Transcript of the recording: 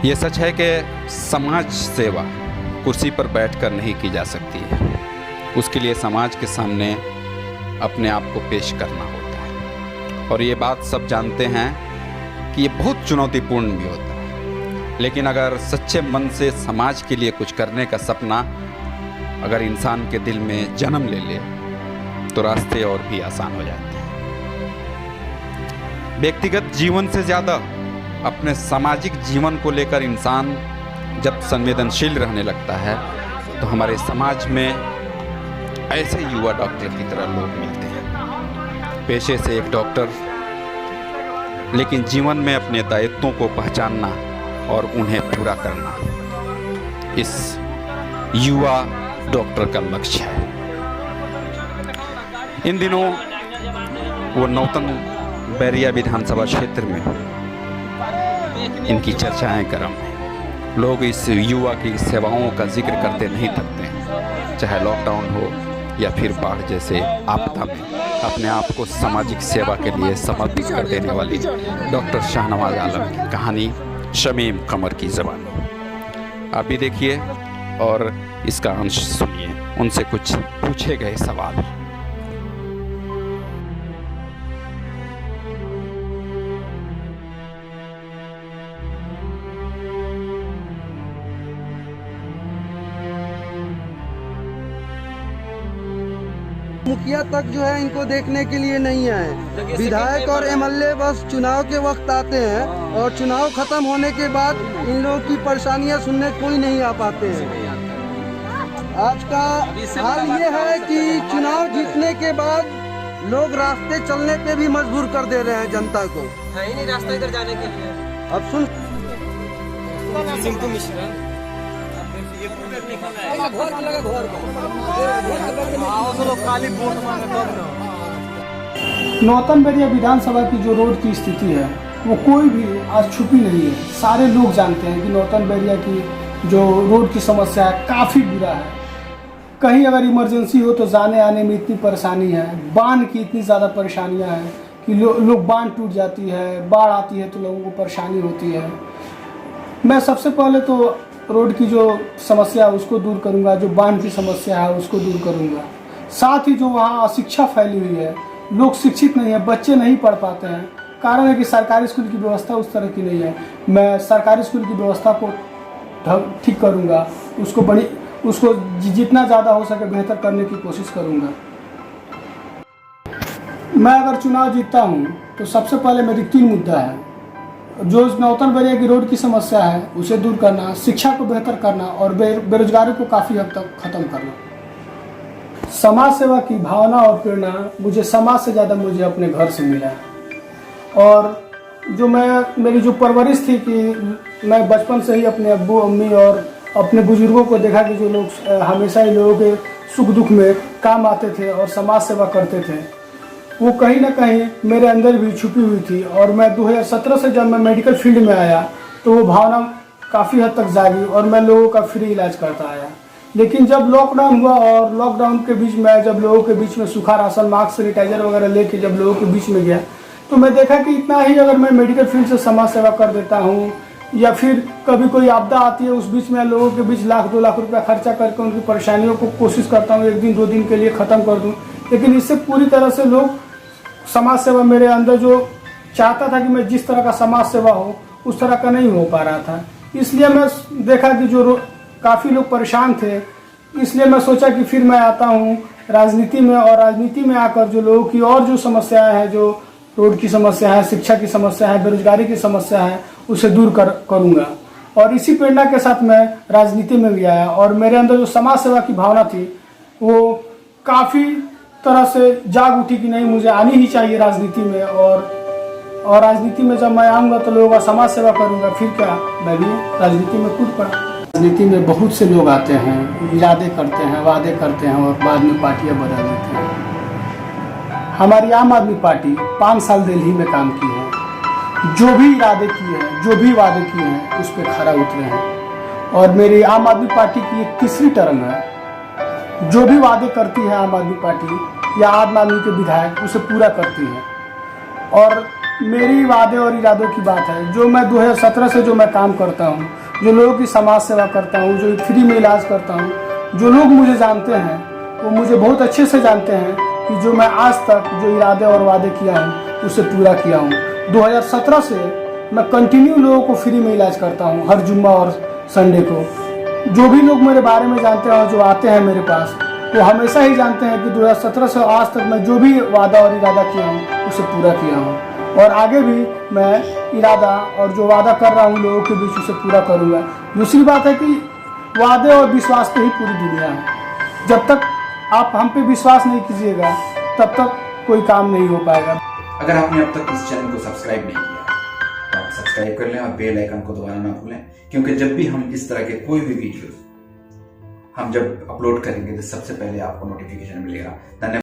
ये सच है कि समाज सेवा कुर्सी पर बैठकर नहीं की जा सकती है। उसके लिए समाज के सामने अपने आप को पेश करना होता है, और ये बात सब जानते हैं कि ये बहुत चुनौतीपूर्ण भी होता है। लेकिन अगर सच्चे मन से समाज के लिए कुछ करने का सपना अगर इंसान के दिल में जन्म ले ले तो रास्ते और भी आसान हो जाते हैं। व्यक्तिगत जीवन से ज़्यादा अपने सामाजिक जीवन को लेकर इंसान जब संवेदनशील रहने लगता है तो हमारे समाज में ऐसे युवा डॉक्टर की तरह लोग मिलते हैं। पेशे से एक डॉक्टर, लेकिन जीवन में अपने दायित्वों को पहचानना और उन्हें पूरा करना इस युवा डॉक्टर का लक्ष्य है। इन दिनों वो नौतन बैरिया विधानसभा क्षेत्र में इनकी चर्चाएं गर्म हैं। लोग इस युवा की सेवाओं का जिक्र करते नहीं थकते हैं, चाहे लॉकडाउन हो या फिर बाढ़ जैसे आपदा में अपने आप को सामाजिक सेवा के लिए समर्पित कर देने वाली डॉक्टर शाहनवाज आलम की कहानी शमीम कमर की ज़बानी। आप भी देखिए और इसका अंश सुनिए, उनसे कुछ पूछे गए सवाल। मुखिया तक जो है इनको देखने के लिए नहीं आए। विधायक और एमएलए बस चुनाव के वक्त आते हैं और चुनाव खत्म होने के बाद इन लोगों की परेशानियां सुनने कोई नहीं आ पाते हैं। आज का हाल ये है कि चुनाव जीतने के बाद लोग रास्ते चलने पे भी मजबूर कर दे रहे हैं जनता को। है ही नहीं रास्ता इधर जाने के लिए। अब सुन नौतन बैरिया विधानसभा की जो रोड की स्थिति है वो कोई भी आज छुपी नहीं है। सारे लोग जानते हैं कि नौतन बैरिया की जो रोड की समस्या है काफ़ी बुरा है। कहीं अगर इमरजेंसी हो तो जाने आने में इतनी परेशानी है, बांध की इतनी ज़्यादा परेशानियां हैं कि लोग बांध टूट जाती है, बाढ़ आती है तो लोगों को परेशानी होती है। मैं सबसे पहले तो रोड की जो समस्या है उसको दूर करूंगा, जो बांध की समस्या है उसको दूर करूंगा। साथ ही जो वहाँ अशिक्षा फैली हुई है, लोग शिक्षित नहीं है, बच्चे नहीं पढ़ पाते हैं। कारण है कि सरकारी स्कूल की व्यवस्था उस तरह की नहीं है। मैं सरकारी स्कूल की व्यवस्था को ठीक करूंगा, उसको जितना ज़्यादा हो सके बेहतर करने की कोशिश करूंगा। मैं अगर चुनाव जीतता हूं तो सबसे पहले मेरी 3 मुद्दा है। जो नौतन बैरिया की रोड की समस्या है उसे दूर करना, शिक्षा को बेहतर करना और बेरोजगारी को काफ़ी हद तक ख़त्म करना। समाज सेवा की भावना और प्रेरणा मुझे समाज से ज़्यादा मुझे अपने घर से मिला। और जो मेरी जो परवरिश थी कि मैं बचपन से ही अपने अब्बू अम्मी और अपने बुजुर्गों को देखा कि जो लोग हमेशा ही लोगों के सुख दुख में काम आते थे और समाज सेवा करते थे, वो कहीं ना कहीं मेरे अंदर भी छुपी हुई थी। और मैं 2017 से जब मैं मेडिकल फील्ड में आया तो वो भावना काफ़ी हद तक जागी और मैं लोगों का फ्री इलाज करता आया। लेकिन जब लॉकडाउन हुआ और लॉकडाउन के बीच में जब लोगों के बीच में सूखा राशन, मास्क, सैनिटाइजर वगैरह लेके जब लोगों के बीच में गया तो मैं देखा कि इतना ही अगर मैं मेडिकल फील्ड से समाज सेवा कर देता हूँ या फिर कभी कोई आपदा आती है उस बीच में लोगों के बीच 1-2 लाख रुपया खर्चा करके उनकी परेशानियों को कोशिश करता हूँ 1 दिन 2 दिन के लिए ख़त्म कर दूँ। लेकिन इससे पूरी तरह से लोग समाज सेवा मेरे अंदर जो चाहता था कि मैं जिस तरह का समाज सेवा हो उस तरह का नहीं हो पा रहा था। इसलिए मैं देखा कि जो काफ़ी लोग परेशान थे, इसलिए मैं सोचा कि फिर मैं आता हूँ राजनीति में और राजनीति में आकर जो लोगों की और जो समस्याएं हैं, जो रोड की समस्या है, शिक्षा की समस्या है, बेरोजगारी की समस्या है, उसे दूर करूँगा। और इसी प्रेरणा के साथ मैं राजनीति में भी आया और मेरे अंदर जो समाज सेवा की भावना थी वो काफ़ी तरह से जाग उठी कि नहीं मुझे आनी ही चाहिए राजनीति में। और राजनीति में जब मैं आऊँगा तो लोगों का समाज सेवा करूँगा, फिर क्या मैं भी राजनीति में कूद पड़ा। राजनीति में बहुत से लोग आते हैं, इरादे करते हैं, वादे करते हैं और बाद में पार्टियाँ बदल देते हैं। हमारी आम आदमी पार्टी 5 साल दिल्ली में काम की है, जो भी इरादे किए हैं, जो भी वादे किए हैं उस पर खरा उतरे हैं। और मेरी आम आदमी पार्टी की ये 3री टर्म है। जो भी वादे करती है आम आदमी पार्टी या आम आदमी के विधायक उसे पूरा करती है। और मेरी वादे और इरादों की बात है। जो मैं 2017 से जो मैं काम करता हूँ, जो लोगों की समाज सेवा करता हूँ, जो फ्री में इलाज करता हूँ, जो लोग मुझे जानते हैं वो मुझे बहुत अच्छे से जानते हैं कि जो मैं आज तक जो इरादे और वादे किया हूँ उसे पूरा किया हूँ। 2017 से मैं कंटिन्यू लोगों को फ्री में इलाज करता हूँ, हर जुम्मा और संडे को। जो भी लोग मेरे बारे में जानते हैं और जो आते हैं मेरे पास, वो हमेशा ही जानते हैं कि 2017 से आज तक मैं जो भी वादा और इरादा किया हूँ उसे पूरा किया हूँ, और आगे भी मैं इरादा और जो वादा कर रहा हूँ लोगों के बीच उसे पूरा करूँगा। दूसरी बात है कि वादे और विश्वास पे ही पूरी दुनिया है। जब तक आप हम पे विश्वास नहीं कीजिएगा तब तक कोई काम नहीं हो पाएगा। अगर आपने अब तक इस चैनल को सब्सक्राइब नहीं किया तो आप सब्सक्राइब कर लें और बेल आइकन को दबाना ना भूलें, क्योंकि जब भी हम इस तरह के कोई भी वीडियोस हम जब अपलोड करेंगे तो सबसे पहले आपको नोटिफिकेशन मिलेगा। धन्यवाद।